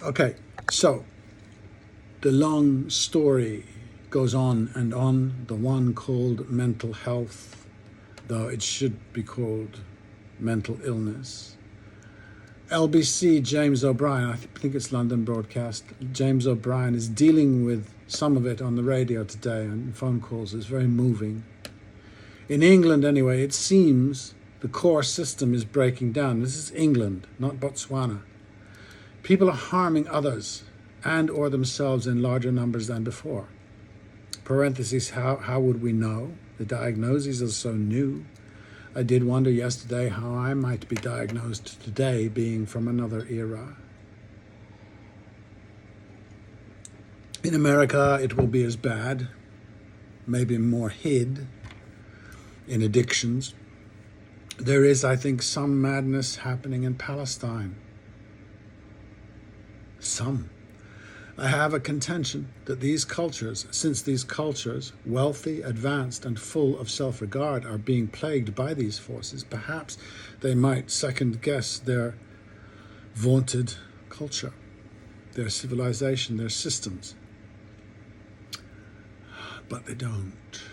Okay, so the long story goes on, the one called mental health, though it should be called mental illness. LBC James O'Brien, I think it's London broadcast, James O'Brien is dealing with some of it on the radio today and phone calls. It's very moving. In England anyway, it seems the core system is breaking down. This is England, not Botswana. People are harming others and or themselves in larger numbers than before. Parentheses, how would we know? The diagnoses are so new. I did wonder yesterday how I might be diagnosed today, being from another era. In America, it will be as bad, maybe more hid in addictions. There is, I think, some madness happening in Palestine. Some. I have a contention that these cultures, since these cultures, wealthy, advanced, and full of self-regard, are being plagued by these forces, perhaps they might second-guess their vaunted culture, their civilization, their systems. But they don't.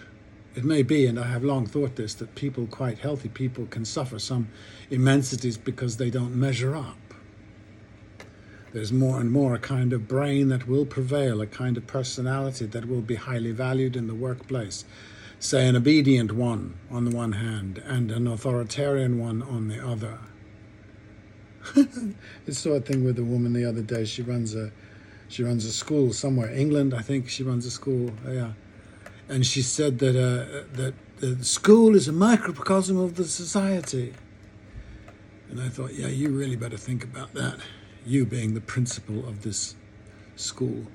It may be, and I have long thought this, that people, quite healthy people, can suffer some immensities because they don't measure up. There's more and more a kind of brain that will prevail, a kind of personality that will be highly valued in the workplace. Say an obedient one on the one hand and an authoritarian one on the other. I saw a thing with a woman the other day. She runs a school somewhere, England, I think. She runs a school, yeah. And she said that the school is a microcosm of the society. And I thought, yeah, you really better think about that. You being the principal of this school.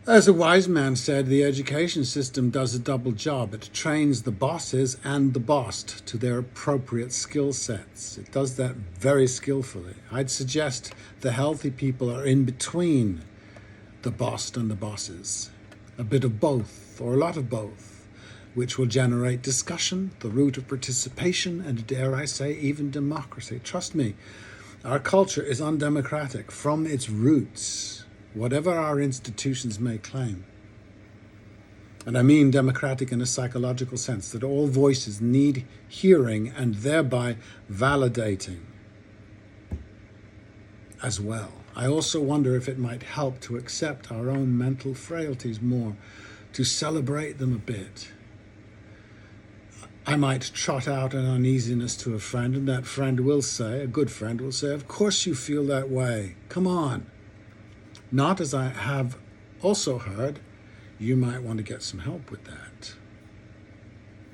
As a wise man said, the education system does a double job. It trains the bosses and the bossed to their appropriate skill sets. It does that very skillfully. I'd suggest the healthy people are in between the bossed and the bosses. A bit of both, or a lot of both, which will generate discussion, the root of participation, and dare I say, even democracy. Trust me, our culture is undemocratic from its roots, whatever our institutions may claim. And I mean democratic in a psychological sense, that all voices need hearing and thereby validating as well. I also wonder if it might help to accept our own mental frailties more, to celebrate them a bit. I might trot out an uneasiness to a friend, and that friend will say, a good friend will say, of course you feel that way. Come on. Not, as I have also heard, you might want to get some help with that.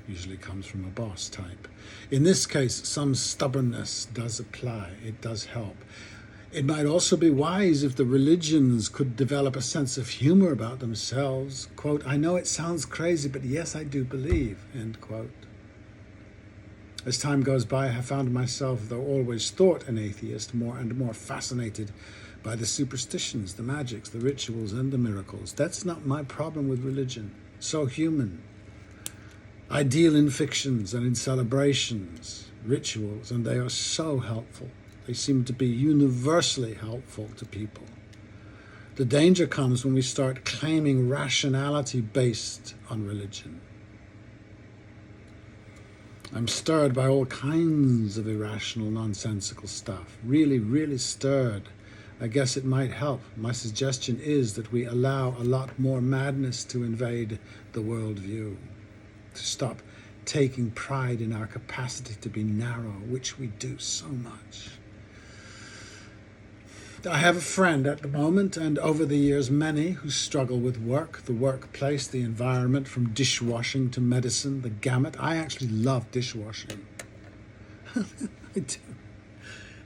Usually comes from a boss type. In this case, some stubbornness does apply. It does help. It might also be wise if the religions could develop a sense of humor about themselves. Quote, I know it sounds crazy, but yes, I do believe, end quote. As time goes by, I have found myself, though always thought an atheist, more and more fascinated by the superstitions, the magics, the rituals, and the miracles. That's not my problem with religion. So human. I deal in fictions and in celebrations, rituals, and they are so helpful. They seem to be universally helpful to people. The danger comes when we start claiming rationality based on religion. I'm stirred by all kinds of irrational, nonsensical stuff. Really, really stirred. I guess it might help. My suggestion is that we allow a lot more madness to invade the worldview, to stop taking pride in our capacity to be narrow, which we do so much. I have a friend at the moment, and over the years many, who struggle with work, the workplace, the environment, from dishwashing to medicine, the gamut. I actually love dishwashing. I do.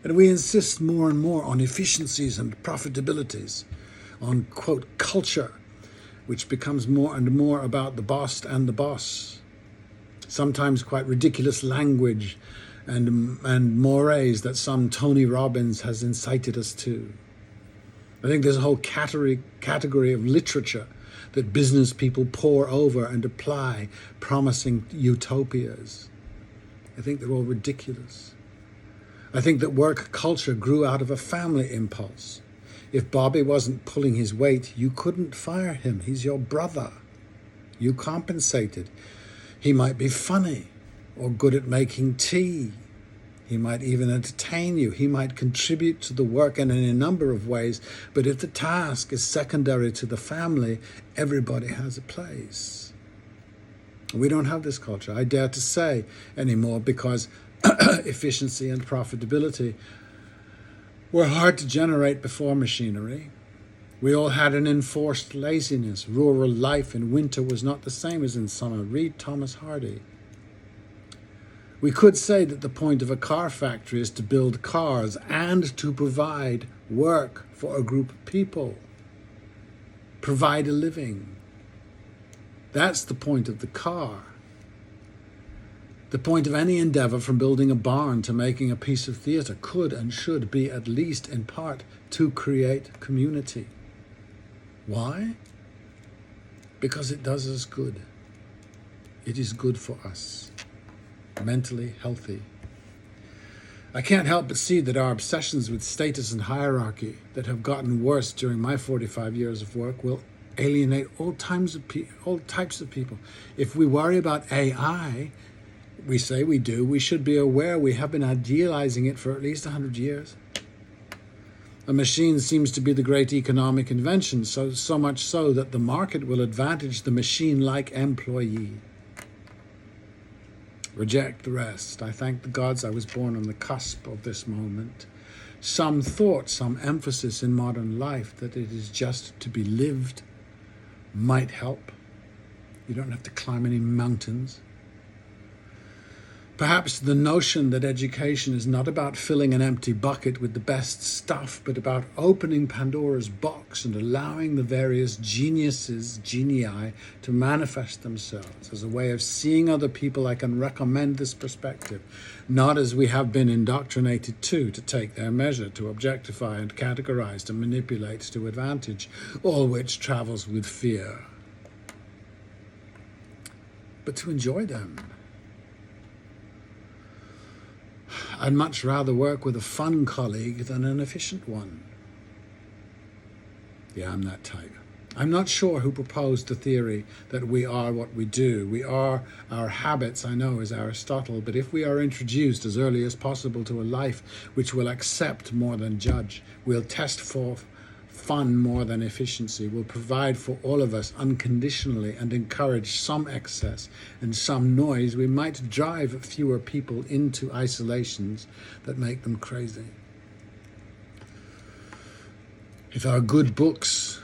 And we insist more and more on efficiencies and profitabilities, on, quote, culture, which becomes more and more about the boss and the boss. Sometimes quite ridiculous language and mores that some Tony Robbins has incited us to. I think there's a whole category of literature that business people pore over and apply, promising utopias. I think they're all ridiculous. I think that work culture grew out of a family impulse. If Bobby wasn't pulling his weight, you couldn't fire him. He's your brother. You compensated. He might be funny or good at making tea. He might even entertain you. He might contribute to the work in a number of ways. But if the task is secondary to the family, everybody has a place. We don't have this culture, I dare to say, anymore, because efficiency and profitability were hard to generate before machinery. We all had an enforced laziness. Rural life in winter was not the same as in summer. Read Thomas Hardy. We could say that the point of a car factory is to build cars and to provide work for a group of people. Provide a living. That's the point of the car. The point of any endeavor, from building a barn to making a piece of theater, could and should be, at least in part, to create community. Why? Because it does us good. It is good for us. Mentally healthy. I can't help but see that our obsessions with status and hierarchy that have gotten worse during my 45 years of work will alienate all types of people. If we worry about AI, we say we do, we should be aware we have been idealizing it for at least 100 years. A machine seems to be the great economic invention, so much so that the market will advantage the machine-like employee. Reject the rest. I thank the gods I was born on the cusp of this moment. Some thought, some emphasis in modern life that it is just to be lived might help. You don't have to climb any mountains. Perhaps the notion that education is not about filling an empty bucket with the best stuff, but about opening Pandora's box and allowing the various genii, to manifest themselves as a way of seeing other people. I can recommend this perspective, not as we have been indoctrinated to take their measure, to objectify and categorize, to manipulate to advantage, all which travels with fear, but to enjoy them. I'd much rather work with a fun colleague than an efficient one. Yeah, I'm that type. I'm not sure who proposed the theory that we are what we do. We are our habits, I know, is Aristotle, but if we are introduced as early as possible to a life which will accept more than judge, will test for fun more than efficiency, will provide for all of us unconditionally and encourage some excess and some noise, we might drive fewer people into isolations that make them crazy. If our good books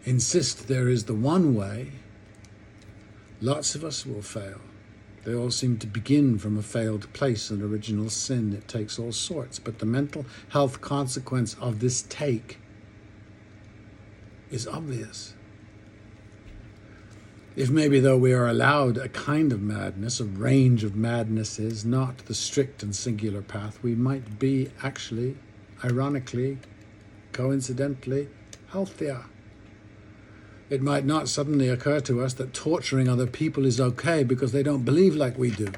insist there is the one way, lots of us will fail. They all seem to begin from a failed place, an original sin. It takes all sorts, but the mental health consequence of this take is obvious. If maybe though we are allowed a kind of madness, a range of madnesses, not the strict and singular path, we might be actually, ironically, coincidentally, healthier. It might not suddenly occur to us that torturing other people is okay because they don't believe like we do.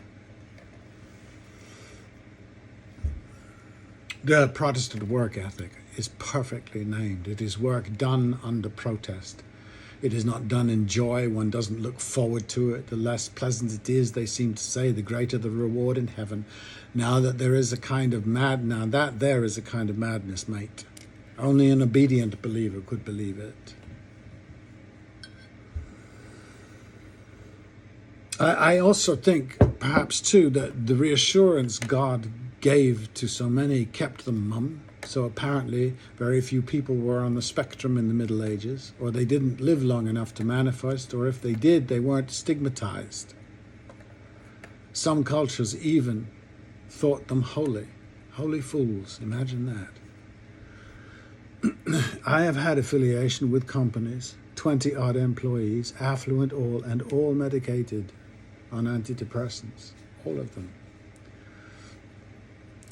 The Protestant work ethic is perfectly named. It is work done under protest. It is not done in joy. One doesn't look forward to it. The less pleasant it is, they seem to say, the greater the reward in heaven. Now that there is a kind of madness, mate. Only an obedient believer could believe it. I also think, perhaps too, that the reassurance God gave to so many kept them mum. So apparently very few people were on the spectrum in the Middle Ages, or they didn't live long enough to manifest, or if they did, they weren't stigmatized. Some cultures even thought them holy. Holy fools, imagine that. I have had affiliation with companies, 20-odd employees, affluent all medicated on antidepressants, all of them.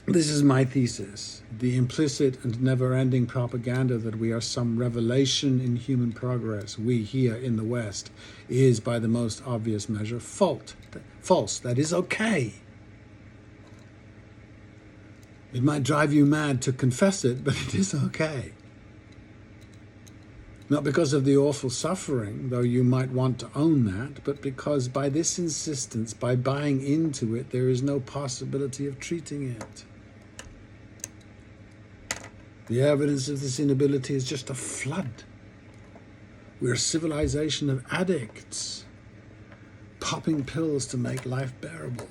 This is my thesis. The implicit and never-ending propaganda that we are some revelation in human progress, we here in the West, is by the most obvious measure false. That is okay. It might drive you mad to confess it, but it is okay. Not because of the awful suffering, though you might want to own that, but because by this insistence, by buying into it, there is no possibility of treating it. The evidence of this inability is just a flood. We're a civilization of addicts, popping pills to make life bearable.